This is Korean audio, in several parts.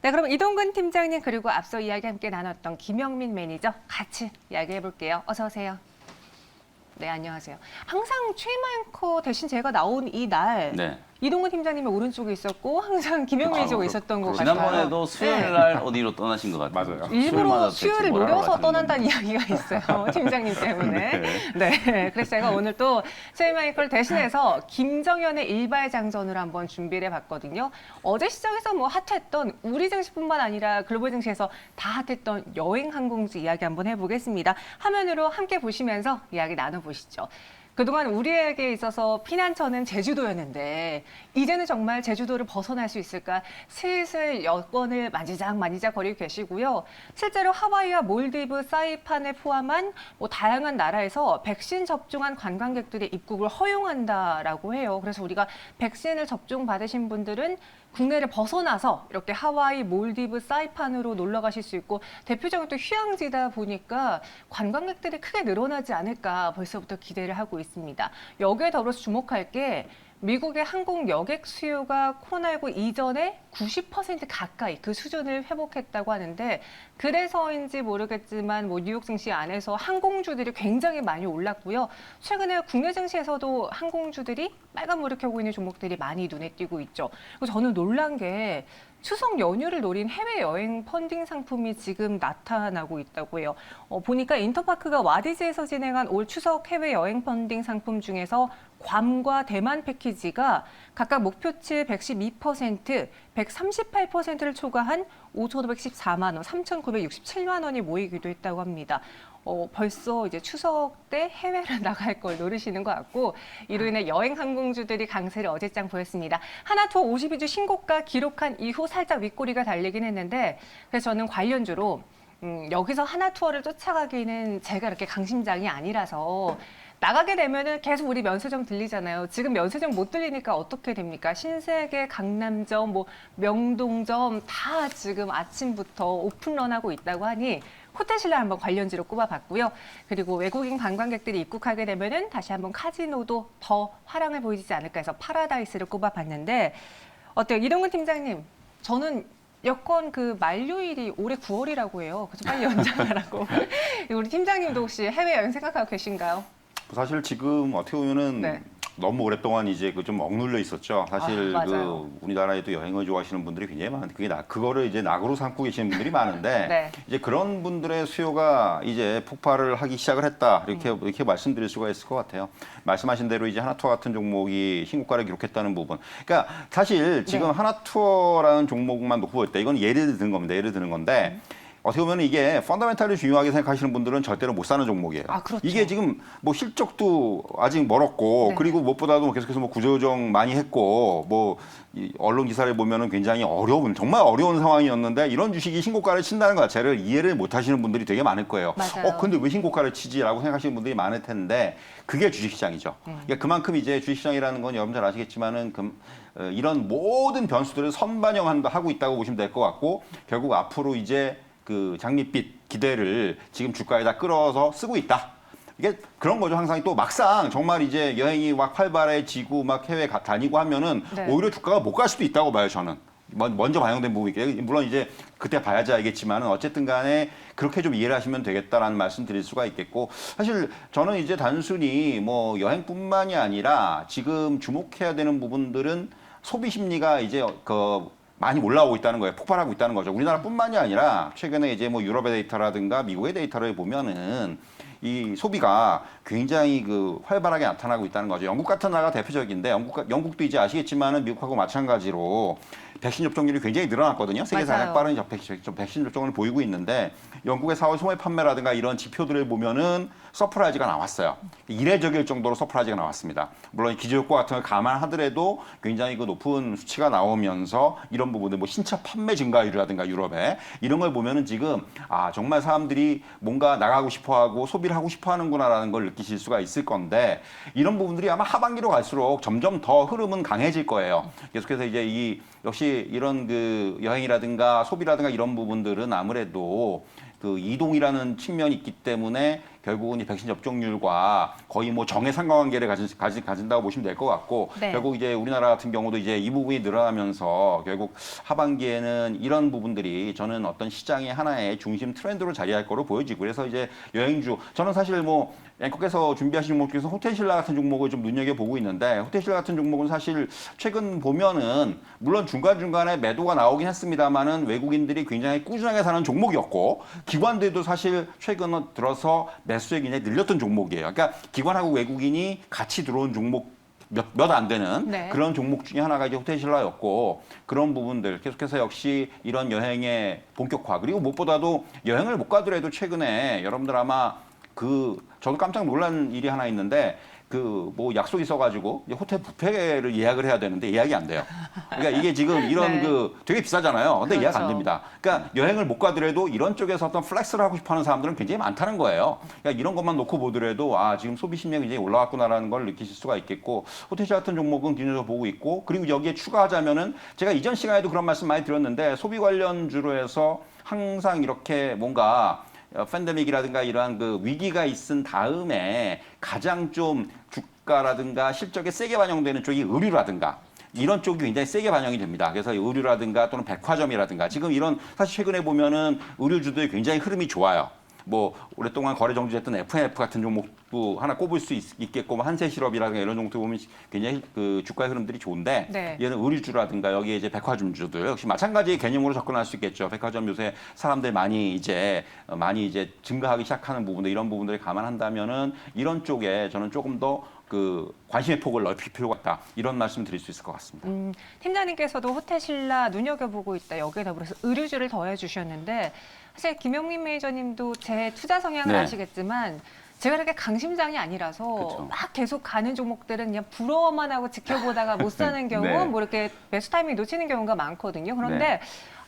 네, 그럼 이동근 팀장님 그리고 앞서 이야기 함께 나눴던 김영민 매니저 같이 이야기해 볼게요. 어서 오세요. 네, 안녕하세요. 항상 최마 앵커 대신 제가 나온 이 날 네. 이동근 팀장님이 오른쪽에 있었고 항상 김영 매니저가 있었던 것 같아요. 지난번에도 수요일 날 어디로 떠나신 것 같아요. 맞아요. 일부러 수요일마다 대체 수요일을 뭘 하러 노려서 가시는 떠난다는 건지. 이야기가 있어요. 팀장님 때문에. 네. 네. 그래서 제가 오늘 또 최마이크를 대신해서 김정현의 일발장전을 한번 준비를 해봤거든요. 어제 시장에서 뭐 핫했던 우리 증시뿐만 아니라 글로벌 증시에서 다 핫했던 여행 항공주 이야기 한번 해보겠습니다. 화면으로 함께 보시면서 이야기 나눠보시죠. 그동안 우리에게 있어서 피난처는 제주도였는데 이제는 정말 제주도를 벗어날 수 있을까 슬슬 여권을 만지작 거리고 계시고요. 실제로 하와이와 몰디브, 사이판을 포함한 뭐 다양한 나라에서 백신 접종한 관광객들의 입국을 허용한다라고 해요. 그래서 우리가 백신을 접종 받으신 분들은 국내를 벗어나서 이렇게 하와이, 몰디브, 사이판으로 놀러 가실 수 있고 대표적인 또 휴양지다 보니까 관광객들이 크게 늘어나지 않을까 벌써부터 기대를 하고 있습니다. 여기에 더불어서 주목할 게 미국의 항공 여객 수요가 코로나19 이전에 90% 가까이 그 수준을 회복했다고 하는데 그래서인지 모르겠지만 뭐 뉴욕 증시 안에서 항공주들이 굉장히 많이 올랐고요. 최근에 국내 증시에서도 항공주들이 빨간불을 켜고 있는 종목들이 많이 눈에 띄고 있죠. 그리고 저는 놀란 게 추석 연휴를 노린 해외여행 펀딩 상품이 지금 나타나고 있다고 해요. 보니까 인터파크가 와디즈에서 진행한 올 추석 해외여행 펀딩 상품 중에서 괌과 대만 패키지가 각각 목표치 112%, 138%를 초과한 5,514만 원, 3,967만 원이 모이기도 했다고 합니다. 벌써 이제 추석 때 해외를 나갈 걸 노리시는 것 같고 이로 인해 여행 항공주들이 강세를 어제장 보였습니다. 하나투어 52주 신고가 기록한 이후 살짝 윗꼬리가 달리긴 했는데 그래서 저는 관련주로 여기서 하나투어를 쫓아가기는 제가 이렇게 강심장이 아니라서 나가게 되면은 계속 우리 면세점 들리잖아요. 지금 면세점 못 들리니까 어떻게 됩니까? 신세계, 강남점, 뭐 명동점 다 지금 아침부터 오픈런하고 있다고 하니 호텔신라 한번 관련지로 꼽아봤고요. 그리고 외국인 관광객들이 입국하게 되면은 다시 한번 카지노도 더 화랑을 보이지 않을까 해서 파라다이스를 꼽아봤는데 어때요? 이동근 팀장님, 저는 여권 그 만료일이 올해 9월이라고 해요. 그래서 빨리 연장하라고. 우리 팀장님도 혹시 해외여행 생각하고 계신가요? 사실 지금 어떻게 보면은 네. 너무 오랫동안 이제 그 좀 억눌려 있었죠. 사실 맞아요. 그 우리나라에도 여행을 좋아하시는 분들이 굉장히 많은데 그거를 이제 낙으로 삼고 계시는 분들이 많은데 네. 이제 그런 분들의 수요가 이제 폭발을 하기 시작을 했다 이렇게 말씀드릴 수가 있을 것 같아요. 말씀하신 대로 이제 하나투어 같은 종목이 신고가를 기록했다는 부분. 그러니까 사실 지금 네. 하나투어라는 종목만 놓고 볼 때 이건 예를 드는 겁니다. 예를 드는 건데. 어떻게 보면 이게 펀더멘탈을 중요하게 생각하시는 분들은 절대로 못 사는 종목이에요. 아, 그렇죠. 이게 지금 뭐 실적도 아직 멀었고 네. 그리고 무엇보다도 계속해서 뭐 구조조정 많이 했고 뭐 이 언론 기사를 보면은 굉장히 정말 어려운 상황이었는데 이런 주식이 신고가를 친다는 것 자체를 이해를 못 하시는 분들이 되게 많을 거예요. 맞아요. 근데 왜 신고가를 치지라고 생각하시는 분들이 많을 텐데 그게 주식시장이죠. 그러니까 그만큼 이제 주식시장이라는 건 여러분 잘 아시겠지만은 이런 모든 변수들을 선반영하고 있다고 보시면 될 것 같고 결국 앞으로 이제 그 장밋빛 기대를 지금 주가에다 끌어서 쓰고 있다. 이게 그런 거죠. 항상 또 막상 정말 이제 여행이 막 활발해지고 막 해외 다니고 하면은 네. 오히려 주가가 못 갈 수도 있다고 봐요, 저는. 먼저 반영된 부분이 있겠죠. 물론 이제 그때 봐야지 알겠지만은 어쨌든 간에 그렇게 좀 이해를 하시면 되겠다라는 말씀 드릴 수가 있겠고 사실 저는 이제 단순히 뭐 여행뿐만이 아니라 지금 주목해야 되는 부분들은 소비 심리가 이제 많이 올라오고 있다는 거예요. 폭발하고 있다는 거죠. 우리나라뿐만이 아니라 최근에 이제 뭐 유럽의 데이터라든가 미국의 데이터를 보면은 이 소비가 굉장히 활발하게 나타나고 있다는 거죠. 영국 같은 나라가 대표적인데 영국도 이제 아시겠지만은 미국하고 마찬가지로 백신 접종률이 굉장히 늘어났거든요. 세계에서 가장 빠른 백신 접종을 보이고 있는데 영국의 4월 소매 판매라든가 이런 지표들을 보면은 서프라이즈가 나왔어요. 이례적일 정도로 서프라이즈가 나왔습니다. 물론 기저효과 같은 걸 감안하더라도 굉장히 높은 수치가 나오면서 이런 부분들 뭐 신차 판매 증가율이라든가 유럽에 이런 걸 보면은 지금 정말 사람들이 뭔가 나가고 싶어하고 소비를 하고 싶어하는구나라는 걸 느끼실 수가 있을 건데 이런 부분들이 아마 하반기로 갈수록 점점 더 흐름은 강해질 거예요. 계속해서 이제 역시 이런 여행이라든가 소비라든가 이런 부분들은 아무래도 이동이라는 측면이 있기 때문에 결국은 이 백신 접종률과 거의 뭐 정의 상관관계를 가진다고 보시면 될 것 같고 네. 결국 이제 우리나라 같은 경우도 이제 이 부분이 늘어나면서 결국 하반기에는 이런 부분들이 저는 어떤 시장의 하나의 중심 트렌드로 자리할 거로 보여지고 그래서 이제 여행주 저는 사실 뭐 앵커께서 준비하신 종목 중에서 호텔신라 같은 종목을 좀 눈여겨보고 있는데 호텔신라 같은 종목은 사실 최근 보면은 물론 중간중간에 매도가 나오긴 했습니다만은 외국인들이 굉장히 꾸준하게 사는 종목이었고 기관들도 사실 최근 들어서 매수액이 굉장히 늘렸던 종목이에요. 그러니까 기관하고 외국인이 같이 들어온 종목 몇 안 되는 네. 그런 종목 중에 하나가 이제 호텔신라였고 그런 부분들 계속해서 역시 이런 여행의 본격화 그리고 무엇보다도 여행을 못 가더라도 최근에 여러분들 아마 저도 깜짝 놀란 일이 하나 있는데 뭐 약속이 있어가지고 호텔 뷔페를 예약을 해야 되는데 예약이 안 돼요. 그러니까 이게 지금 이런 네. 되게 비싸잖아요. 근데 예약 안 그렇죠. 됩니다. 그러니까 여행을 못 가더라도 이런 쪽에서 어떤 플렉스를 하고 싶어하는 사람들은 굉장히 많다는 거예요. 그러니까 이런 것만 놓고 보더라도 지금 소비 심리가 굉장히 올라갔구나라는 걸 느끼실 수가 있겠고 호텔 같은 종목은 기준으로 보고 있고 그리고 여기에 추가하자면은 제가 이전 시간에도 그런 말씀 많이 드렸는데 소비 관련주로 해서 항상 이렇게 뭔가 팬데믹이라든가 이러한 그 위기가 있은 다음에 가장 좀 주가라든가 실적에 세게 반영되는 쪽이 의류라든가 이런 쪽이 굉장히 세게 반영이 됩니다. 그래서 의류라든가 또는 백화점이라든가 지금 이런 사실 최근에 보면은 의류주들이 굉장히 흐름이 좋아요. 뭐 오랫동안 거래 정지했던 F&F 같은 종목도 하나 꼽을 수 있겠고 뭐 한세실업이라든가 이런 종목도 보면 굉장히 그 주가의 흐름들이 좋은데 네. 얘는 의류주라든가 여기에 이제 백화점주들 역시 마찬가지의 개념으로 접근할 수 있겠죠. 백화점 요새 사람들 많이 이제 증가하기 시작하는 부분들 이런 부분들을 감안한다면은 이런 쪽에 저는 조금 더 관심의 폭을 넓힐 필요가 있다. 이런 말씀 드릴 수 있을 것 같습니다. 팀장님께서도 호텔신라 눈여겨보고 있다. 여기에 더불어서 의류주를 더해 주셨는데 사실 김영민 매니저님도 제 투자 성향을 네. 아시겠지만 제가 그렇게 강심장이 아니라서 그쵸. 막 계속 가는 종목들은 그냥 부러워만 하고 지켜보다가 못 사는 경우 네. 뭐 이렇게 매수 타이밍 놓치는 경우가 많거든요. 그런데 네.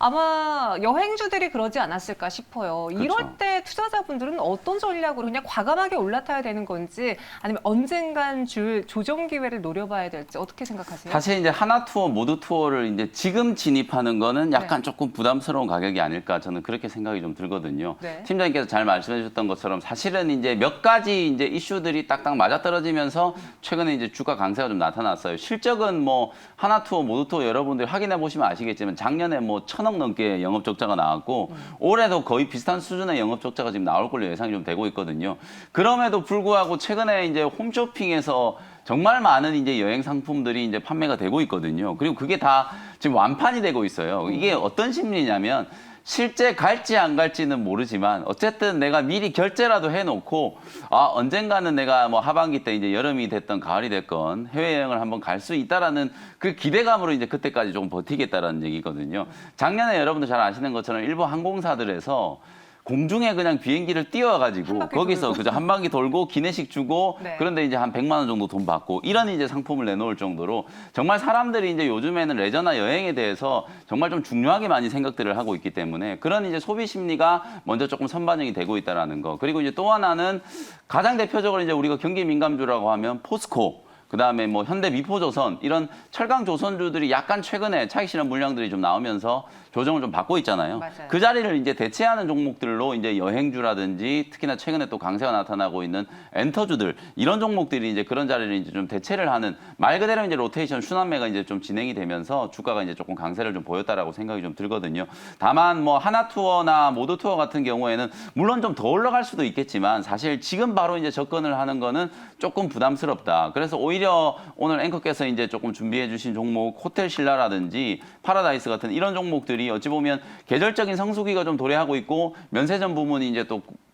아마 여행주들이 그러지 않았을까 싶어요. 이럴 그렇죠. 때 투자자분들은 어떤 전략으로 그냥 과감하게 올라타야 되는 건지 아니면 언젠간 줄 조정 기회를 노려봐야 될지 어떻게 생각하세요? 사실 이제 하나 투어, 모두 투어를 이제 지금 진입하는 거는 약간 조금 부담스러운 가격이 아닐까 저는 그렇게 생각이 좀 들거든요. 네. 팀장님께서 잘 말씀해 주셨던 것처럼 사실은 이제 몇 가지 이제 이슈들이 딱딱 맞아떨어지면서 최근에 이제 주가 강세가 좀 나타났어요. 실적은 뭐 하나 투어, 모두 투어 여러분들 확인해 보시면 아시겠지만 작년에 뭐 1,000억 넘게 영업 적자가 나왔고 올해도 거의 비슷한 수준의 영업 적자가 지금 나올 걸로 예상이 좀 되고 있거든요. 그럼에도 불구하고 최근에 이제 홈쇼핑에서 정말 많은 이제 여행 상품들이 이제 판매가 되고 있거든요. 그리고 그게 다 지금 완판이 되고 있어요. 이게 어떤 심리냐면 실제 갈지 안 갈지는 모르지만 어쨌든 내가 미리 결제라도 해놓고 언젠가는 내가 뭐 하반기 때 이제 여름이 됐던 가을이 됐건 해외여행을 한번 갈 수 있다라는 그 기대감으로 이제 그때까지 조금 버티겠다라는 얘기거든요. 작년에 여러분들 잘 아시는 것처럼 일부 항공사들에서 공중에 그냥 비행기를 띄워가지고 거기서 그저 한 바퀴 돌고 기내식 주고 네. 그런데 이제 한 100만 원 정도 돈 받고 이런 이제 상품을 내놓을 정도로 정말 사람들이 이제 요즘에는 레저나 여행에 대해서 정말 좀 중요하게 많이 생각들을 하고 있기 때문에 그런 이제 소비 심리가 먼저 조금 선반영이 되고 있다라는 거. 그리고 이제 또 하나는 가장 대표적으로 이제 우리가 경기 민감주라고 하면 포스코. 그다음에 뭐 현대미포조선 이런 철강 조선주들이 약간 최근에 차익 실현 물량들이 좀 나오면서 조정을 좀 받고 있잖아요. 맞아요. 그 자리를 이제 대체하는 종목들로 이제 여행주라든지 특히나 최근에 또 강세가 나타나고 있는 엔터주들 이런 종목들이 이제 그런 자리를 이제 좀 대체를 하는 말 그대로 이제 로테이션 순환매가 이제 좀 진행이 되면서 주가가 이제 조금 강세를 좀 보였다라고 생각이 좀 들거든요. 다만 뭐 하나 투어나 모두 투어 같은 경우에는 물론 좀 더 올라갈 수도 있겠지만 사실 지금 바로 이제 접근을 하는 거는 조금 부담스럽다. 그래서 오히려 오늘 앵커께서 이제 조금 준비해 주신 종목 호텔신라라든지 파라다이스 같은 이런 종목들이 어찌 보면 계절적인 성수기가 좀 도래하고 있고 면세점 부문이 이제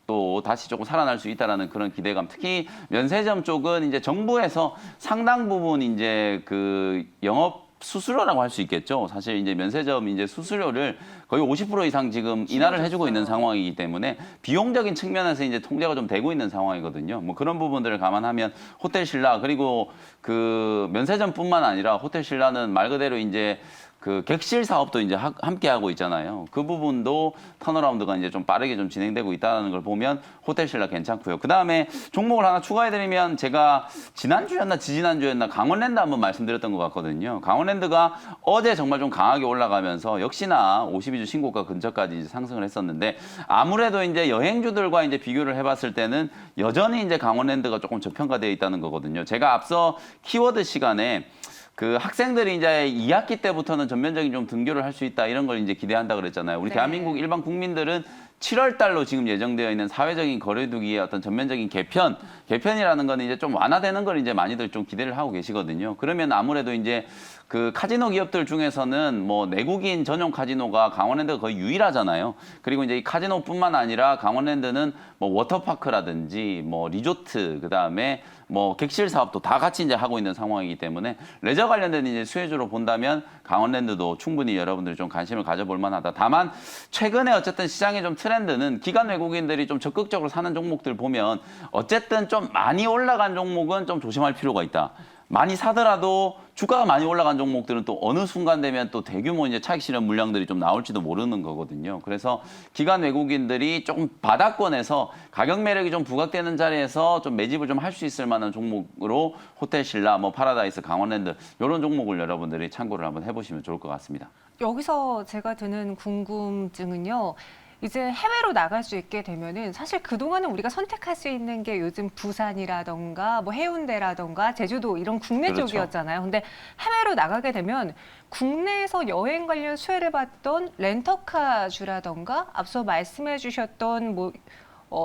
또 다시 조금 살아날 수 있다라는 그런 기대감. 특히 면세점 쪽은 이제 정부에서 상당 부분 이제 그 영업 수수료라고 할 수 있겠죠. 사실 이제 면세점 이제 수수료를 거의 50% 이상 지금 인하를 해주고 있는 상황이기 때문에 비용적인 측면에서 이제 통제가 좀 되고 있는 상황이거든요. 뭐 그런 부분들을 감안하면 호텔신라 그리고 그 면세점뿐만 아니라 호텔신라는 말 그대로 이제 그 객실 사업도 이제 함께 하고 있잖아요. 그 부분도 턴어라운드가 이제 좀 빠르게 좀 진행되고 있다는 걸 보면 호텔신라 괜찮고요. 그 다음에 종목을 하나 추가해드리면 제가 지난주였나 지지난주였나 강원랜드 한번 말씀드렸던 것 같거든요. 강원랜드가 어제 정말 좀 강하게 올라가면서 역시나 52주 신고가 근처까지 이제 상승을 했었는데 아무래도 이제 여행주들과 이제 비교를 해봤을 때는 여전히 이제 강원랜드가 조금 저평가되어 있다는 거거든요. 제가 앞서 키워드 시간에 그 학생들이 이제 2학기 때부터는 전면적인 좀 등교를 할 수 있다 이런 걸 이제 기대한다 그랬잖아요. 우리 네. 대한민국 일반 국민들은 7월 달로 지금 예정되어 있는 사회적인 거리두기의 어떤 전면적인 개편이라는 건 이제 좀 완화되는 걸 이제 많이들 좀 기대를 하고 계시거든요. 그러면 아무래도 이제 그 카지노 기업들 중에서는 뭐 내국인 전용 카지노가 강원랜드가 거의 유일하잖아요. 그리고 이제 이 카지노뿐만 아니라 강원랜드는 뭐 워터파크라든지 뭐 리조트 그다음에 뭐 객실 사업도 다 같이 이제 하고 있는 상황이기 때문에 레저 관련된 이제 수혜주로 본다면 강원랜드도 충분히 여러분들이 좀 관심을 가져볼 만하다. 다만 최근에 어쨌든 시장의 좀 트렌드는 기관 외국인들이 좀 적극적으로 사는 종목들 보면 어쨌든 좀 많이 올라간 종목은 좀 조심할 필요가 있다. 많이 사더라도 주가가 많이 올라간 종목들은 또 어느 순간 되면 또 대규모 이제 차익 실현 물량들이 좀 나올지도 모르는 거거든요. 그래서 기관 외국인들이 조금 바닥권에서 가격 매력이 좀 부각되는 자리에서 좀 매집을 좀 할 수 있을 만한 종목으로 호텔신라, 뭐 파라다이스, 강원랜드 이런 종목을 여러분들이 참고를 한번 해보시면 좋을 것 같습니다. 여기서 제가 드는 궁금증은요. 이제 해외로 나갈 수 있게 되면은 사실 그동안은 우리가 선택할 수 있는 게 요즘 부산이라던가 뭐 해운대라던가 제주도 이런 국내 그렇죠. 쪽이었잖아요. 근데 해외로 나가게 되면 국내에서 여행 관련 수혜를 받던 렌터카주라던가 앞서 말씀해 주셨던 뭐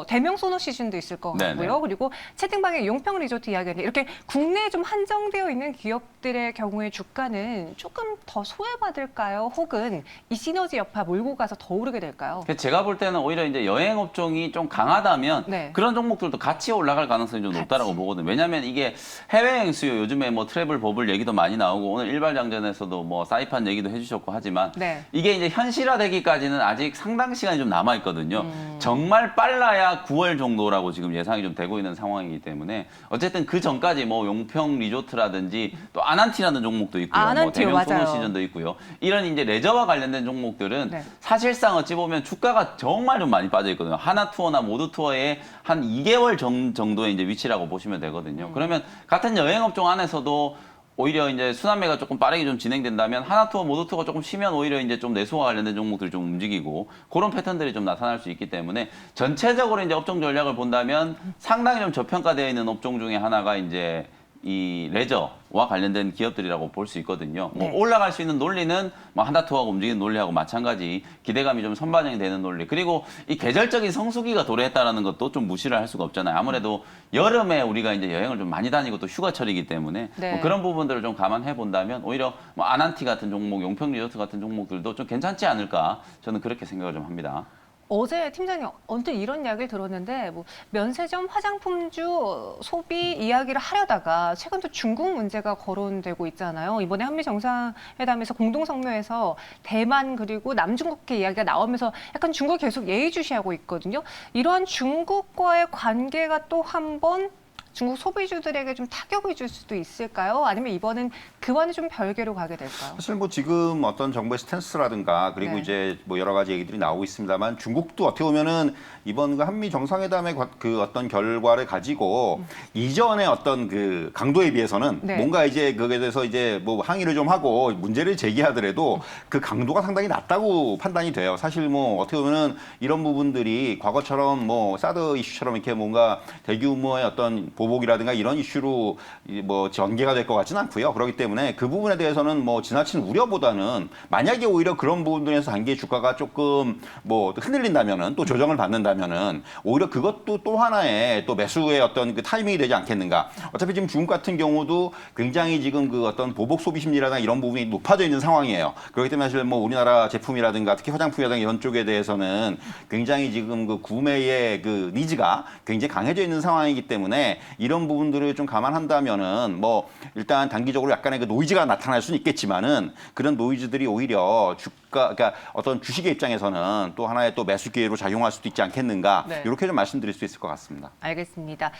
대명 소노 시즌도 있을 것 같고요. 네네. 그리고 채팅방에 용평 리조트 이야기했는데 이렇게 국내에 좀 한정되어 있는 기업들의 경우에 주가는 조금 더 소외받을까요? 혹은 이 시너지 여파 몰고 가서 더 오르게 될까요? 제가 볼 때는 오히려 이제 여행 업종이 좀 강하다면 네. 그런 종목들도 같이 올라갈 가능성이 좀 높다라고 보거든요. 왜냐하면 이게 해외여행 수요 요즘에 뭐 트래블 버블 얘기도 많이 나오고 오늘 일발장전에서도 뭐 사이판 얘기도 해주셨고 하지만 네. 이게 이제 현실화되기까지는 아직 상당 시간이 좀 남아 있거든요. 정말 빨라야 9월 정도라고 지금 예상이 좀 되고 있는 상황이기 때문에 어쨌든 그 전까지 뭐 용평 리조트라든지 또 아난티라는 종목도 있고요. 뭐 아난티요, 대명 소노 맞아요. 시즌도 있고요. 이런 이제 레저와 관련된 종목들은 네. 사실상 어찌 보면 주가가 정말 좀 많이 빠져 있거든요. 하나투어나 모두투어의 한 2개월 정도의 이제 위치라고 보시면 되거든요. 그러면 같은 여행업종 안에서도 오히려 이제 순환매가 조금 빠르게 좀 진행된다면 하나투어, 모두투어가 조금 쉬면 오히려 이제 좀 내수와 관련된 종목들이 좀 움직이고 그런 패턴들이 좀 나타날 수 있기 때문에 전체적으로 이제 업종 전략을 본다면 상당히 좀 저평가되어 있는 업종 중에 하나가 이제 이 레저와 관련된 기업들이라고 볼 수 있거든요. 뭐 네. 올라갈 수 있는 논리는 뭐 한다투어가 움직이는 논리하고 마찬가지 기대감이 좀 선반영이 되는 논리. 그리고 이 계절적인 성수기가 도래했다라는 것도 좀 무시를 할 수가 없잖아요. 아무래도 여름에 우리가 이제 여행을 좀 많이 다니고 또 휴가철이기 때문에 네. 뭐 그런 부분들을 좀 감안해 본다면 오히려 뭐 아난티 같은 종목, 용평 리조트 같은 종목들도 좀 괜찮지 않을까 저는 그렇게 생각을 좀 합니다. 어제 팀장님 언뜻 이런 이야기를 들었는데 뭐 면세점 화장품주 소비 이야기를 하려다가 최근 또 중국 문제가 거론되고 있잖아요. 이번에 한미 정상회담에서 공동 성명에서 대만 그리고 남중국해 이야기가 나오면서 약간 중국 계속 예의주시하고 있거든요. 이러한 중국과의 관계가 또 한 번 중국 소비주들에게 좀 타격을 줄 수도 있을까요? 아니면 이번엔 그와는 좀 별개로 가게 될까요? 사실 뭐 지금 어떤 정부의 스탠스라든가 그리고 네. 이제 뭐 여러 가지 얘기들이 나오고 있습니다만 중국도 어떻게 보면은 이번 그 한미 정상회담의 그 어떤 결과를 가지고 이전의 어떤 그 강도에 비해서는 네. 뭔가 이제 그에 대해서 이제 뭐 항의를 좀 하고 문제를 제기하더라도 그 강도가 상당히 낮다고 판단이 돼요. 사실 뭐 어떻게 보면은 이런 부분들이 과거처럼 뭐 사드 이슈처럼 이렇게 뭔가 대규모의 어떤 보복이라든가 이런 이슈로 뭐 전개가 될 것 같지는 않고요. 그렇기 때문에 그 부분에 대해서는 뭐 지나친 우려보다는 만약에 오히려 그런 부분들에서 단기 주가가 조금 뭐 흔들린다면은 또 조정을 받는다면은 오히려 그것도 또 하나의 또 매수의 어떤 그 타이밍이 되지 않겠는가. 어차피 지금 중국 같은 경우도 굉장히 지금 그 어떤 보복 소비 심리라든가 이런 부분이 높아져 있는 상황이에요. 그렇기 때문에 사실 뭐 우리나라 제품이라든가 특히 화장품이라든가 이런 쪽에 대해서는 굉장히 지금 그 구매의 그 니즈가 굉장히 강해져 있는 상황이기 때문에 이런 부분들을 좀 감안한다면은 뭐 일단 단기적으로 약간의 그 노이즈가 나타날 수는 있겠지만은 그런 노이즈들이 오히려 주가, 그러니까 어떤 주식의 입장에서는 또 하나의 또 매수 기회로 작용할 수도 있지 않겠는가 네. 이렇게 좀 말씀드릴 수 있을 것 같습니다. 알겠습니다.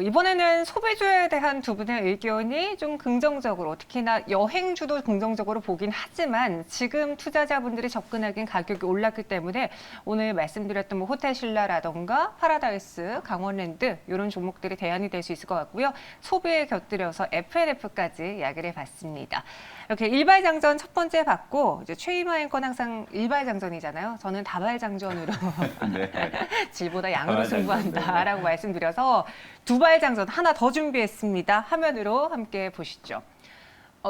이번에는 소비주에 대한 두 분의 의견이 좀 긍정적으로, 특히나 여행주도 긍정적으로 보긴 하지만 지금 투자자분들이 접근하기엔 가격이 올랐기 때문에 오늘 말씀드렸던 뭐 호텔신라라던가 파라다이스, 강원랜드 이런 종목들이 대안이 될 수 있을 것 같고요. 소비에 곁들여서 FNF까지 이야기를 해봤습니다. 이렇게 일발장전 첫 번째 받고 이제 최이마인 건 항상 일발장전이잖아요. 저는 다발장전으로 네. 질보다 양으로 다발장전, 승부한다라고 말씀드려서 두발장전 하나 더 준비했습니다. 화면으로 함께 보시죠.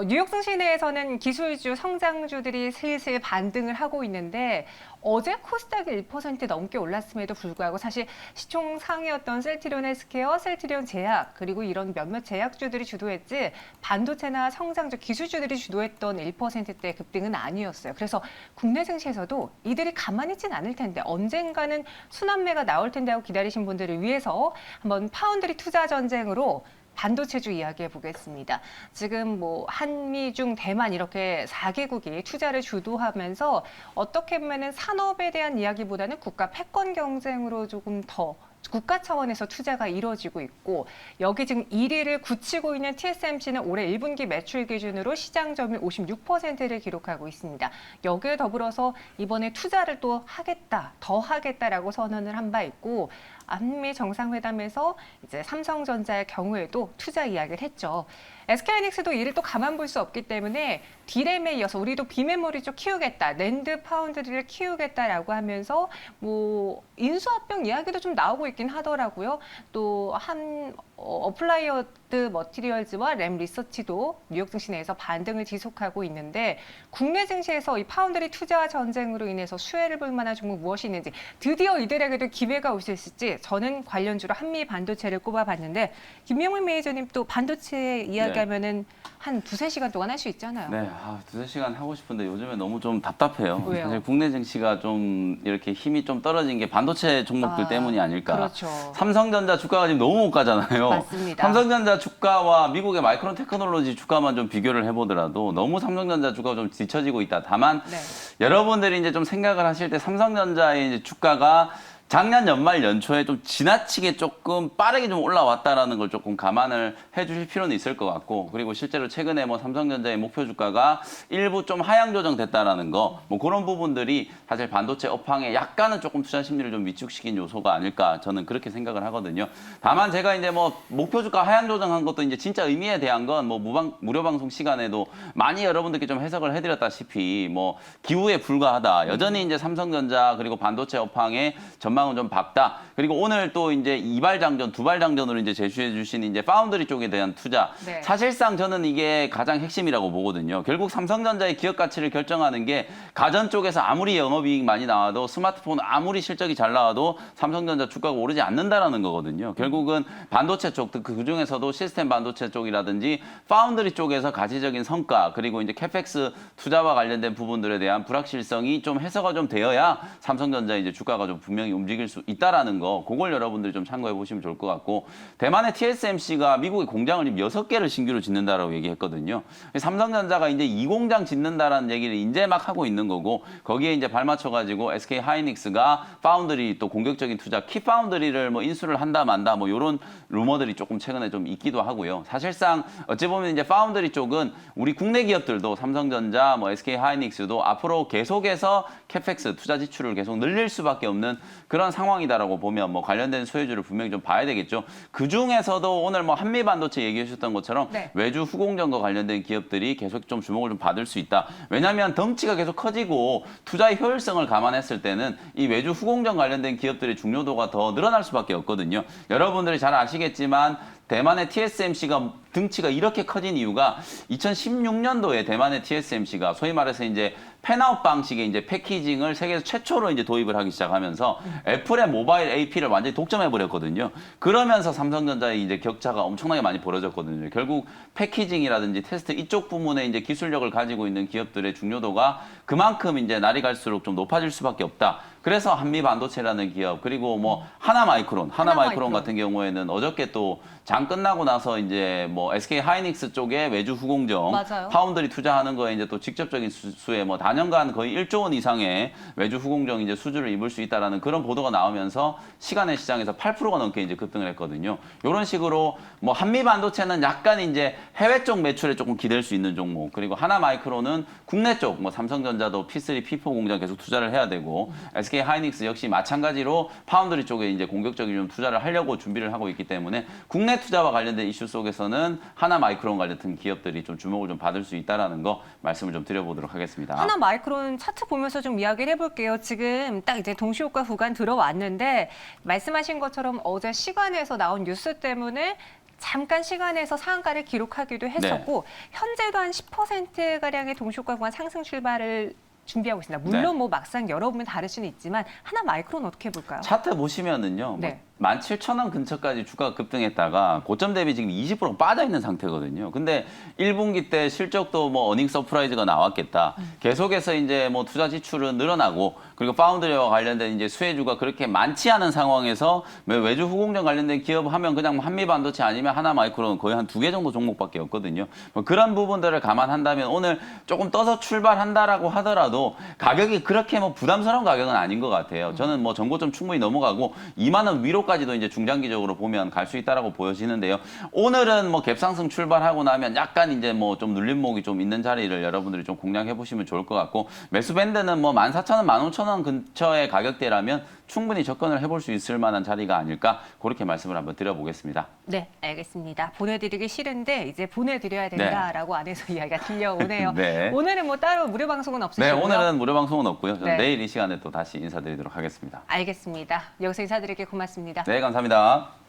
뉴욕 증시내에서는 기술주, 성장주들이 슬슬 반등을 하고 있는데 어제 코스닥이 1% 넘게 올랐음에도 불구하고 사실 시총 상위였던 셀트리온 헬스케어, 셀트리온 제약 그리고 이런 몇몇 제약주들이 주도했지 반도체나 성장주, 기술주들이 주도했던 1%대 급등은 아니었어요. 그래서 국내 증시에서도 이들이 가만히 있진 않을 텐데 언젠가는 순환매가 나올 텐데 하고 기다리신 분들을 위해서 한번 파운드리 투자 전쟁으로 반도체주 이야기해 보겠습니다. 지금 뭐 한미 중 대만 이렇게 4개국이 투자를 주도하면서 어떻게 보면은 산업에 대한 이야기보다는 국가 패권 경쟁으로 조금 더 국가 차원에서 투자가 이루어지고 있고 여기 지금 1위를 굳히고 있는 TSMC는 올해 1분기 매출 기준으로 시장 점유율 56%를 기록하고 있습니다. 여기에 더불어서 이번에 투자를 또 하겠다, 더 하겠다라고 선언을 한 바 있고 한미 정상회담에서 이제 삼성전자의 경우에도 투자 이야기를 했죠. SK하이닉스도 이를 또 가만 볼 수 없기 때문에 디램에 이어서 우리도 비메모리 쪽 키우겠다, 랜드 파운드리를 키우겠다라고 하면서 뭐 인수합병 이야기도 좀 나오고 있긴 하더라고요. 또 한 어플라이어드 머티리얼즈와 램 리서치도 뉴욕 증시 내에서 반등을 지속하고 있는데 국내 증시에서 이 파운드리 투자 전쟁으로 인해서 수혜를 볼 만한 종목 무엇이 있는지 드디어 이들에게도 기회가 올 수 있을지 저는 관련주로 한미 반도체를 꼽아봤는데 김명훈 매니저님 또 반도체 이야기하면은 한 2-3시간 동안 할 수 있잖아요. 네, 2-3시간 하고 싶은데 요즘에 너무 좀 답답해요. 왜요? 사실 국내 증시가 좀 이렇게 힘이 좀 떨어진 게 반도체 종목들 때문이 아닐까. 그렇죠. 삼성전자 주가가 지금 너무 못 가잖아요. 맞습니다. 삼성전자 주가와 미국의 마이크론 테크놀로지 주가만 좀 비교를 해보더라도 너무 삼성전자 주가가 좀 뒤처지고 있다. 다만 네. 여러분들이 이제 좀 생각을 하실 때 삼성전자의 이제 주가가 작년 연말 연초에 좀 지나치게 조금 빠르게 좀 올라왔다라는 걸 조금 감안을 해주실 필요는 있을 것 같고 그리고 실제로 최근에 뭐 삼성전자의 목표 주가가 일부 좀 하향 조정됐다라는 거 뭐 그런 부분들이 사실 반도체 업황에 약간은 조금 투자 심리를 좀 위축시킨 요소가 아닐까 저는 그렇게 생각을 하거든요. 다만 제가 이제 뭐 목표 주가 하향 조정한 것도 이제 진짜 의미에 대한 건 뭐 무료 방송 시간에도 많이 여러분들께 좀 해석을 해드렸다시피 뭐 기우에 불과하다. 여전히 이제 삼성전자 그리고 반도체 업황에 전망은 좀 밝다. 그리고 오늘 또 이제 이발장전, 두발장전으로 이제 제시해 주신 이제 파운드리 쪽에 대한 투자. 네. 사실상 저는 이게 가장 핵심이라고 보거든요. 결국 삼성전자의 기업 가치를 결정하는 게 가전 쪽에서 아무리 영업이익 많이 나와도 스마트폰 아무리 실적이 잘 나와도 삼성전자 주가가 오르지 않는다라는 거거든요. 결국은 반도체 쪽, 그 중에서도 시스템 반도체 쪽이라든지 파운드리 쪽에서 가시적인 성과 그리고 이제 캐펙스 투자와 관련된 부분들에 대한 불확실성이 좀 해소가 좀 되어야 삼성전자 이제 주가가 좀 분명히 움직일 수 있다라는 거, 그걸 여러분들이 좀 참고해 보시면 좋을 것 같고 대만의 TSMC가 미국의 공장을 지금 6개를 신규로 짓는다라고 얘기했거든요. 삼성전자가 이제 2공장 짓는다라는 얘기를 이제 막 하고 있는 거고 거기에 이제 발맞춰가지고 SK 하이닉스가 파운드리 또 공격적인 투자, 키 파운드리를 뭐 인수를 한다 만다 뭐 이런 루머들이 조금 최근에 좀 있기도 하고요. 사실상 어찌 보면 이제 파운드리 쪽은 우리 국내 기업들도 삼성전자, 뭐 SK 하이닉스도 앞으로 계속해서 캐펙스 투자 지출을 계속 늘릴 수밖에 없는 그런 상황이다라고 보면 뭐 관련된 수혜주를 분명히 좀 봐야 되겠죠. 그 중에서도 오늘 뭐 한미 반도체 얘기해 주셨던 것처럼 네. 외주 후공정과 관련된 기업들이 계속 좀 주목을 좀 받을 수 있다. 왜냐하면 덩치가 계속 커지고 투자의 효율성을 감안했을 때는 이 외주 후공정 관련된 기업들의 중요도가 더 늘어날 수밖에 없거든요. 여러분들이 잘 아시겠지만 대만의 TSMC가 등치가 이렇게 커진 이유가 2016년도에 대만의 TSMC가 소위 말해서 이제 팬아웃 방식의 이제 패키징을 세계에서 최초로 이제 도입을 하기 시작하면서 애플의 모바일 AP를 완전히 독점해 버렸거든요. 그러면서 삼성전자의 이제 격차가 엄청나게 많이 벌어졌거든요. 결국 패키징이라든지 테스트 이쪽 부문에 이제 기술력을 가지고 있는 기업들의 중요도가 그만큼 이제 날이 갈수록 좀 높아질 수밖에 없다. 그래서 한미반도체라는 기업 그리고 뭐 하나마이크론 하나마이크론 같은 경우에는 어저께 또 장 끝나고 나서 이제 뭐 SK 하이닉스 쪽에 외주 후공정 맞아요. 파운드리 투자하는 거에 이제 또 직접적인 수에 뭐 단연간 거의 1조 원 이상의 외주 후공정 이제 수주를 입을 수 있다라는 그런 보도가 나오면서 시간의 시장에서 8%가 넘게 이제 급등을 했거든요. 이런 식으로 뭐 한미 반도체는 약간 이제 해외 쪽 매출에 조금 기댈 수 있는 종목 그리고 하나마이크론은 국내 쪽 뭐 삼성전자도 P3, P4 공장 계속 투자를 해야 되고 SK 하이닉스 역시 마찬가지로 파운드리 쪽에 이제 공격적인 좀 투자를 하려고 준비를 하고 있기 때문에 국내 투자와 관련된 이슈 속에서는 하나마이크론 관련된 기업들이 좀 주목을 좀 받을 수 있다라는 거 말씀을 좀 드려보도록 하겠습니다. 하나마이크론 차트 보면서 좀 이야기를 해볼게요. 지금 딱 이제 동시효과 구간 들어왔는데 말씀하신 것처럼 어제 시간에서 나온 뉴스 때문에 잠깐 시간에서 상한가를 기록하기도 했었고 현재도 한 10%가량의 동시효과 구간 상승 출발을 준비하고 있습니다. 물론 뭐 막상 열어보면 다를 수는 있지만 하나마이크론 어떻게 볼까요? 차트 보시면은요. 네. 17,000원 근처까지 주가가 급등했다가 고점 대비 지금 20% 빠져 있는 상태거든요. 근데 1분기 때 실적도 뭐 어닝 서프라이즈가 나왔겠다. 계속해서 이제 뭐 투자 지출은 늘어나고 그리고 파운드리와 관련된 이제 수혜주가 그렇게 많지 않은 상황에서 외주 후공정 관련된 기업 하면 그냥 한미 반도체 아니면 하나마이크론 거의 한 2개 정도 종목밖에 없거든요. 뭐 그런 부분들을 감안한다면 오늘 조금 떠서 출발한다라고 하더라도 가격이 그렇게 뭐 부담스러운 가격은 아닌 것 같아요. 저는 뭐 전고점 충분히 넘어가고 2만 원 위로 까지도 이제 중장기적으로 보면 갈 수 있다라고 보여지는데요. 오늘은 뭐 갭상승 출발하고 나면 약간 이제 뭐 좀 눌림목이 좀 있는 자리를 여러분들이 좀 공략해 보시면 좋을 것 같고 매수 밴드는 뭐 14,000원, 15,000원 근처의 가격대라면 충분히 접근을 해볼 수 있을 만한 자리가 아닐까 그렇게 말씀을 한번 드려보겠습니다. 네, 알겠습니다. 보내드리기 싫은데 이제 보내드려야 된다라고 안에서 이야기가 들려오네요. 네. 오늘은 뭐 따로 무료 방송은 네, 없으시고요. 오늘은 무료 방송은 없고요. 저는 네. 내일 이 시간에 또 다시 인사드리도록 하겠습니다. 알겠습니다. 여기서 인사드릴게요. 고맙습니다. 네, 감사합니다.